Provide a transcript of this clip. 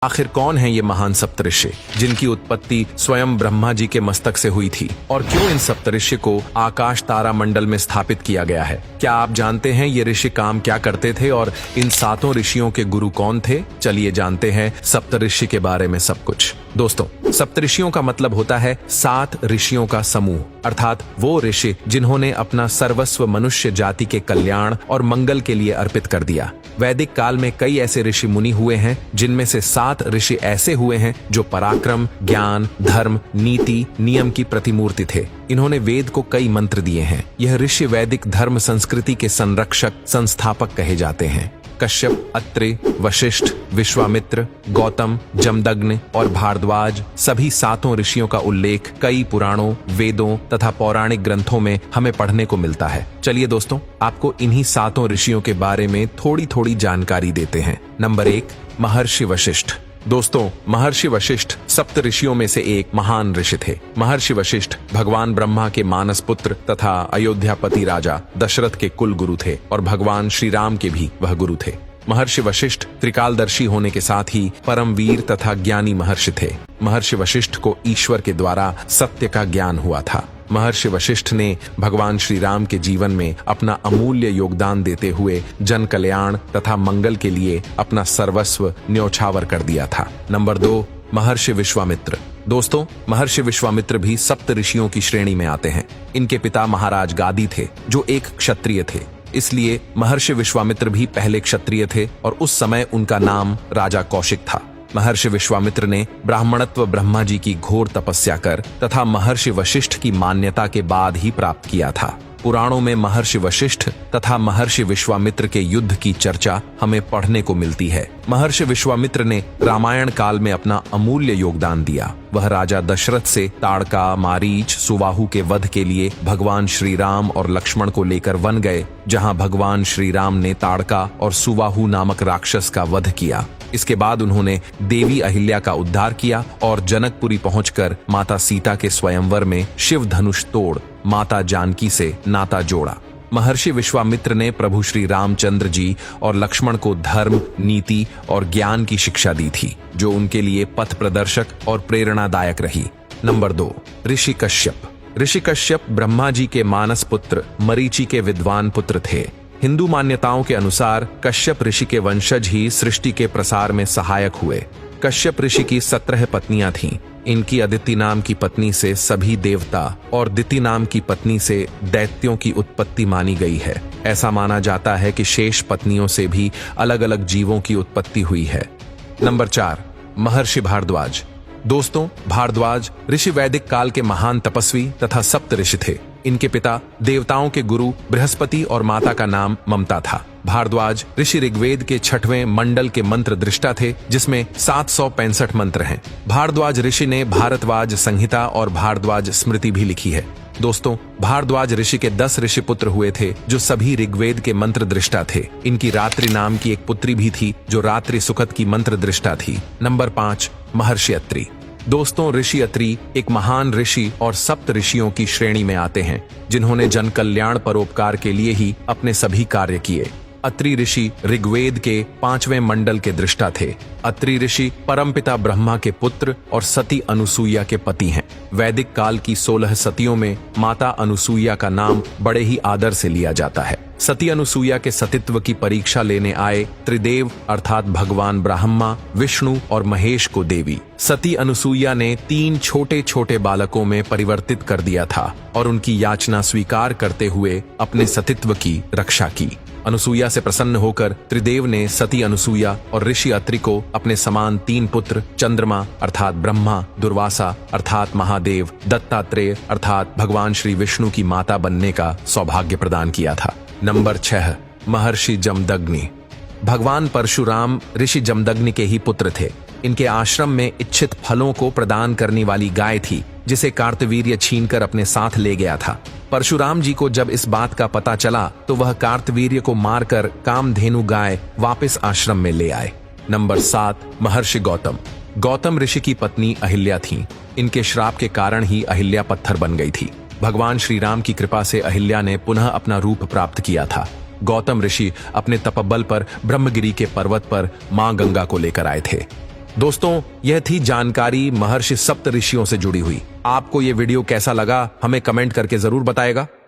आखिर कौन है ये महान सप्तऋषि जिनकी उत्पत्ति स्वयं ब्रह्मा जी के मस्तक से हुई थी, और क्यों इन सप्तऋषि को आकाश तारा मंडल में स्थापित किया गया है? क्या आप जानते हैं ये ऋषि काम क्या करते थे और इन सातों ऋषियों के गुरु कौन थे? चलिए जानते हैं सप्तऋषि के बारे में सब कुछ। दोस्तों, सप्तऋषियों का मतलब होता है 7 ऋषियों का समूह, अर्थात वो ऋषि जिन्होंने अपना सर्वस्व मनुष्य जाति के कल्याण और मंगल के लिए अर्पित कर दिया। वैदिक काल में कई ऐसे ऋषि मुनि हुए हैं, जिनमें से 7 ऋषि ऐसे हुए हैं जो पराक्रम, ज्ञान, धर्म, नीति, नियम की प्रतिमूर्ति थे। इन्होंने वेद को कई मंत्र दिए हैं। यह ऋषि वैदिक धर्म संस्कृति के संरक्षक, संस्थापक कहे जाते हैं। कश्यप, अत्रि, वशिष्ठ, विश्वामित्र, गौतम, जमदग्नि और भारद्वाज सभी 7 ऋषियों का उल्लेख कई पुराणों, वेदों तथा पौराणिक ग्रंथों में हमें पढ़ने को मिलता है। चलिए दोस्तों, आपको इन्हीं 7 ऋषियों के बारे में थोड़ी थोड़ी जानकारी देते हैं। नंबर 1, महर्षि वशिष्ठ। दोस्तों, महर्षि वशिष्ठ सप्त ऋषियों में से एक महान ऋषि थे। महर्षि वशिष्ठ भगवान ब्रह्मा के मानस पुत्र तथा अयोध्यापति राजा दशरथ के कुल गुरु थे और भगवान श्री राम के भी वह गुरु थे। महर्षि वशिष्ठ त्रिकालदर्शी होने के साथ ही परम वीर तथा ज्ञानी महर्षि थे। महर्षि वशिष्ठ को ईश्वर के द्वारा सत्य का ज्ञान हुआ था। महर्षि वशिष्ठ ने भगवान श्री राम के जीवन में अपना अमूल्य योगदान देते हुए जन कल्याण तथा मंगल के लिए अपना सर्वस्व न्यौछावर कर दिया था। नंबर 2, महर्षि विश्वामित्र। दोस्तों, महर्षि विश्वामित्र भी सप्त ऋषियों की श्रेणी में आते हैं। इनके पिता महाराज गादी थे, जो एक क्षत्रिय थे, इसलिए महर्षि विश्वामित्र भी पहले क्षत्रिय थे और उस समय उनका नाम राजा कौशिक था। महर्षि विश्वामित्र ने ब्राह्मणत्व ब्रह्मा जी की घोर तपस्या कर तथा महर्षि वशिष्ठ की मान्यता के बाद ही प्राप्त किया था। पुराणों में महर्षि वशिष्ठ तथा महर्षि विश्वामित्र के युद्ध की चर्चा हमें पढ़ने को मिलती है। महर्षि विश्वामित्र ने रामायण काल में अपना अमूल्य योगदान दिया। वह राजा दशरथ से ताड़का, मारीच, सुबाहु के वध के लिए भगवान श्री राम और लक्ष्मण को लेकर वन गए, जहां भगवान श्री राम ने ताड़का और सुबाहु नामक राक्षस का वध किया। इसके बाद उन्होंने देवी अहिल्या का उद्धार किया और जनकपुरी पहुंचकर माता सीता के स्वयंवर में शिव धनुष तोड़ माता जानकी से नाता जोड़ा। महर्षि विश्वामित्र ने प्रभु श्री रामचंद्र जी और लक्ष्मण को धर्म, नीति और ज्ञान की शिक्षा दी थी, जो उनके लिए पथ प्रदर्शक और प्रेरणादायक रही। नंबर 2, ऋषि कश्यप। ऋषि कश्यप ब्रह्मा जी के मानस पुत्र मरीचि के विद्वान पुत्र थे। हिंदू मान्यताओं के अनुसार कश्यप ऋषि के वंशज ही सृष्टि के प्रसार में सहायक हुए। कश्यप ऋषि की 17 पत्नियां थीं। इनकी अदिति नाम की पत्नी से सभी देवता और दिति नाम की पत्नी से दैत्यों की उत्पत्ति मानी गई है। ऐसा माना जाता है कि शेष पत्नियों से भी अलग अलग जीवों की उत्पत्ति हुई है। नंबर 4, महर्षि भारद्वाज। दोस्तों, भारद्वाज ऋषि वैदिक काल के महान तपस्वी तथा सप्त ऋषि थे। इनके पिता देवताओं के गुरु बृहस्पति और माता का नाम ममता था। भारद्वाज ऋषि ऋग्वेद के 6वें मंडल के मंत्र दृष्टा थे, जिसमें 765 मंत्र हैं। भारद्वाज ऋषि ने भारद्वाज संहिता और भारद्वाज स्मृति भी लिखी है। दोस्तों, भारद्वाज ऋषि के 10 ऋषि पुत्र हुए थे, जो सभी ऋग्वेद के मंत्र दृष्टा थे। इनकी रात्रि नाम की एक पुत्री भी थी, जो रात्रि सुखद की मंत्र दृष्टा थी। नंबर 5, महर्षि अत्रि। दोस्तों, ऋषि अत्रि एक महान ऋषि और सप्त ऋषियों की श्रेणी में आते हैं, जिन्होंने जन कल्याण परोपकार के लिए ही अपने सभी कार्य किए। अत्रि ऋषि ऋग्वेद के 5वें मंडल के दृष्टा थे। अत्रि ऋषि परमपिता ब्रह्मा के पुत्र और सती अनुसूया के पति हैं। वैदिक काल की 16 सतियों में माता अनुसूया का नाम बड़े ही आदर से लिया जाता है। सती अनुसूया के सतीत्व की परीक्षा लेने आए त्रिदेव अर्थात भगवान ब्रह्मा, विष्णु और महेश को देवी सती अनुसूया ने 3 छोटे छोटे बालकों में परिवर्तित कर दिया था और उनकी याचना स्वीकार करते हुए अपने सतीत्व की रक्षा की। अनुसूया से प्रसन्न होकर त्रिदेव ने सती अनुसूया और ऋषि अत्रि को अपने समान 3 पुत्र चंद्रमा अर्थात ब्रह्मा, दुर्वासा अर्थात महादेव, दत्तात्रेय अर्थात भगवान श्री विष्णु की माता बनने का सौभाग्य प्रदान किया था। नंबर 6, महर्षि जमदग्नि। भगवान परशुराम ऋषि जमदग्नि के ही पुत्र थे। इनके आश्रम में इच्छित फलों को प्रदान करने वाली गाय थी, जिसे कार्तवीर्य छीनकर अपने साथ ले गया था। परशुराम जी को जब इस बात का पता चला तो वह कार्तवीर्य को मारकर कामधेनु गाय वापस आश्रम में ले आए। नंबर 7, महर्षि गौतम। गौतम ऋषि की पत्नी अहिल्या थीं। इनके श्राप के कारण ही अहिल्या पत्थर बन गई थी। भगवान श्री राम की कृपा से अहिल्या ने पुनः अपना रूप प्राप्त किया था। गौतम ऋषि अपने तपबल पर ब्रह्मगिरी के पर्वत पर मां गंगा को लेकर आए थे। दोस्तों, यह थी जानकारी महर्षि सप्त ऋषियों से जुड़ी हुई। आपको ये वीडियो कैसा लगा हमें कमेंट करके जरूर बताएगा।